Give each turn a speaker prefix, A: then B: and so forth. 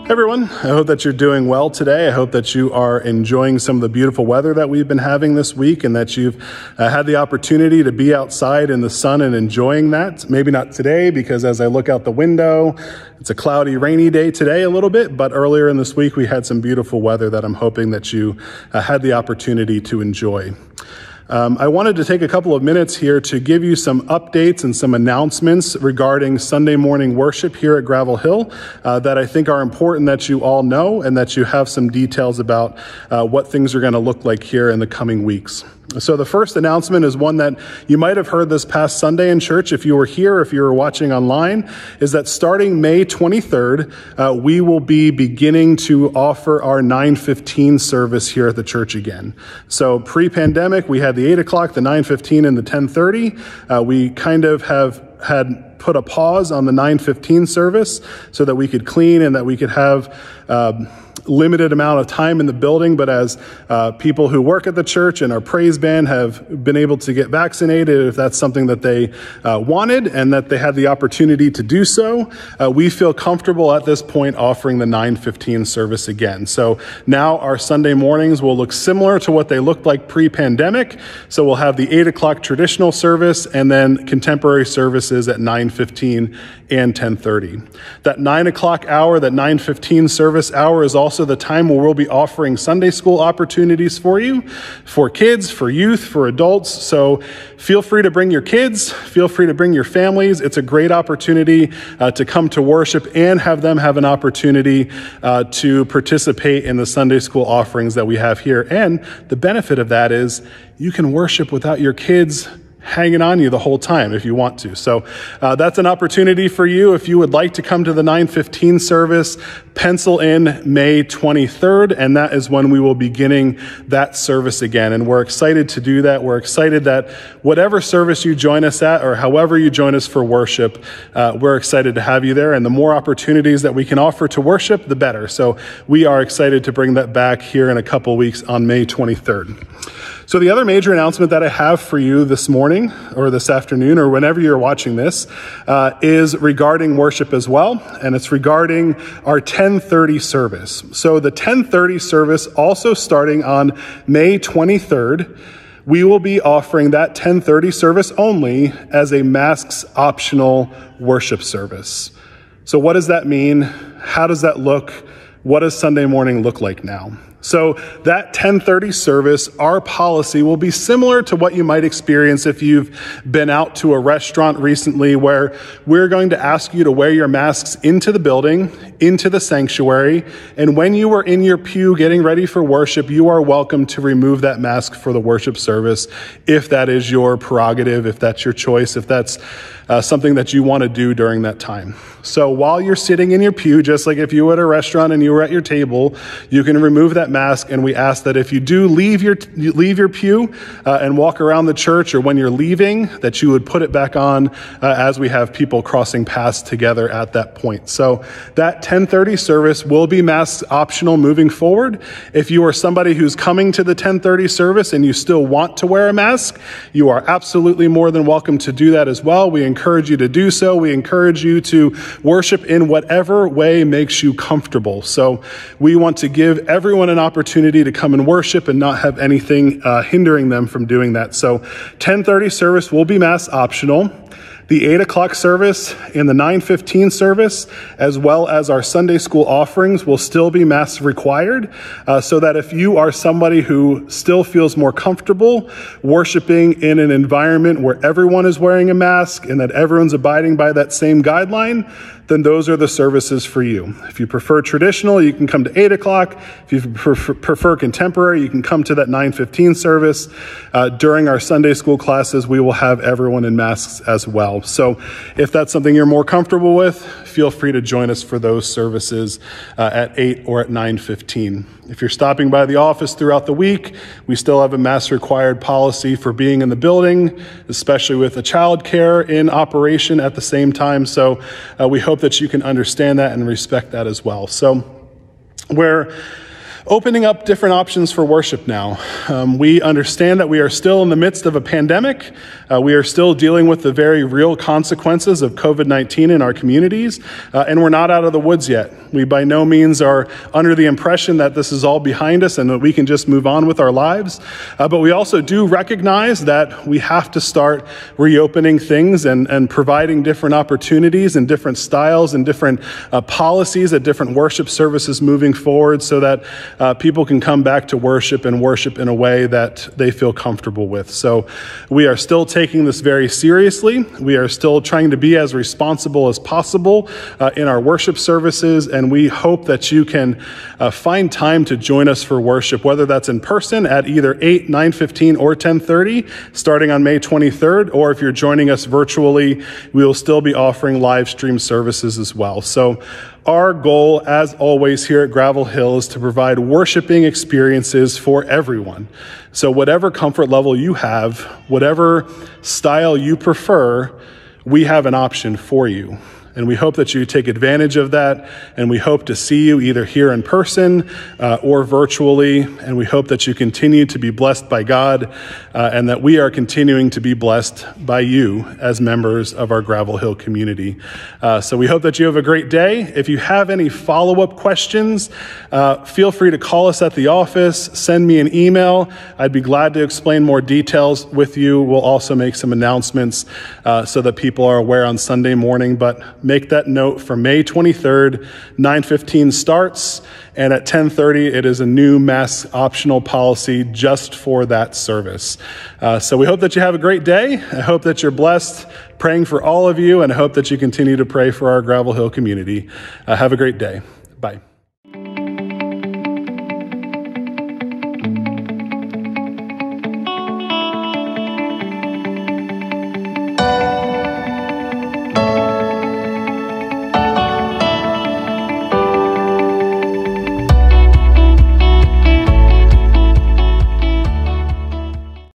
A: Everyone, I hope that you're doing well today. I hope that you are enjoying some of the beautiful weather that we've been having this week and that you've had the opportunity to be outside in the sun and enjoying that. Maybe not today, because as I look out the window, it's a cloudy, rainy day today a little bit, but earlier in this week we had some beautiful weather that I'm hoping that you had the opportunity to enjoy. I wanted to take a couple of minutes here to give you some updates and some announcements regarding Sunday morning worship here at Gravel Hill that I think are important that you all know and that you have some details about what things are going to look like here in the coming weeks. So the first announcement is one that you might have heard this past Sunday in church if you were here, if you were watching online, is that starting May 23rd, we will be beginning to offer our 9:15 service here at the church again. So pre-pandemic, we had the 8 o'clock, the 9:15, and the 10:30. We kind of had put a pause on the 9:15 service so that we could clean and that we could have limited amount of time in the building, but as people who work at the church and our praise band have been able to get vaccinated, if that's something that they wanted and that they had the opportunity to do so, we feel comfortable at this point offering the 9:15 service again. So now our Sunday mornings will look similar to what they looked like pre-pandemic. So we'll have the 8 o'clock traditional service and then contemporary services at 9:15 and 10:30. That 9 o'clock hour, that 9:15 service hour, is also the time where we'll be offering Sunday school opportunities for you, for kids, for youth, for adults. So feel free to bring your kids, feel free to bring your families. It's a great opportunity to come to worship and have them have an opportunity to participate in the Sunday school offerings that we have here. And the benefit of that is you can worship without your kids hanging on you the whole time if you want to. So that's an opportunity for you. If you would like to come to the 9:15 service, pencil in May 23rd, and that is when we will be beginning that service again. And we're excited to do that. We're excited that whatever service you join us at or however you join us for worship, we're excited to have you there. And the more opportunities that we can offer to worship, the better. So we are excited to bring that back here in a couple weeks on May 23rd. So the other major announcement that I have for you this morning or this afternoon or whenever you're watching this is regarding worship as well, and it's regarding our 10:30 service. So the 10:30 service, also starting on May 23rd, we will be offering that 10:30 service only as a masks optional worship service. So what does that mean? How does that look? What does Sunday morning look like now? So that 10:30 service, our policy will be similar to what you might experience if you've been out to a restaurant recently, where we're going to ask you to wear your masks into the building, into the sanctuary, and when you are in your pew getting ready for worship, you are welcome to remove that mask for the worship service if that is your prerogative, if that's your choice, if that's something that you want to do during that time. So while you're sitting in your pew, just like if you were at a restaurant and you were at your table, you can remove that mask, and we ask that if you do leave your pew and walk around the church, or when you're leaving, that you would put it back on as we have people crossing paths together at that point. So that 10:30 service will be mask optional moving forward. If you are somebody who's coming to the 10:30 service and you still want to wear a mask, you are absolutely more than welcome to do that as well. We encourage you to do so. We encourage you to worship in whatever way makes you comfortable. So we want to give everyone an opportunity to come and worship and not have anything hindering them from doing that. So 10:30 service will be mask optional. The 8 o'clock service and the 9:15 service, as well as our Sunday school offerings, will still be mask required, so that if you are somebody who still feels more comfortable worshiping in an environment where everyone is wearing a mask and that everyone's abiding by that same guideline, then those are the services for you. If you prefer traditional, you can come to 8 o'clock. If you prefer contemporary, you can come to that 9:15 service. During our Sunday school classes, we will have everyone in masks as well. So if that's something you're more comfortable with, feel free to join us for those services at 8 or at 9:15. If you're stopping by the office throughout the week, we still have a mask required policy for being in the building, especially with a child care in operation at the same time. So we hope that you can understand that and respect that as well. So where opening up different options for worship now. We understand that we are still in the midst of a pandemic. We are still dealing with the very real consequences of COVID-19 in our communities, and we're not out of the woods yet. We by no means are under the impression that this is all behind us and that we can just move on with our lives. But we also do recognize that we have to start reopening things and providing different opportunities and different styles and different policies at different worship services moving forward so that people can come back to worship and worship in a way that they feel comfortable with. So we are still taking this very seriously. We are still trying to be as responsible as possible in our worship services, and we hope that you can find time to join us for worship, whether that's in person at either 8, 9:15, or 10:30, starting on May 23rd, or if you're joining us virtually, we will still be offering live stream services as well. So our goal, as always here at Gravel Hill, is to provide worshiping experiences for everyone. So whatever comfort level you have, whatever style you prefer, we have an option for you. And we hope that you take advantage of that, and we hope to see you either here in person or virtually, and we hope that you continue to be blessed by God and that we are continuing to be blessed by you as members of our Gravel Hill community. So we hope that you have a great day. If you have any follow-up questions, feel free to call us at the office, send me an email. I'd be glad to explain more details with you. We'll also make some announcements so that people are aware on Sunday morning, but make that note for May 23rd, 9:15 starts, and at 10:30 it is a new mask optional policy just for that service. So we hope that you have a great day. I hope that you're blessed, praying for all of you, and I hope that you continue to pray for our Gravel Hill community. Have a great day. Bye.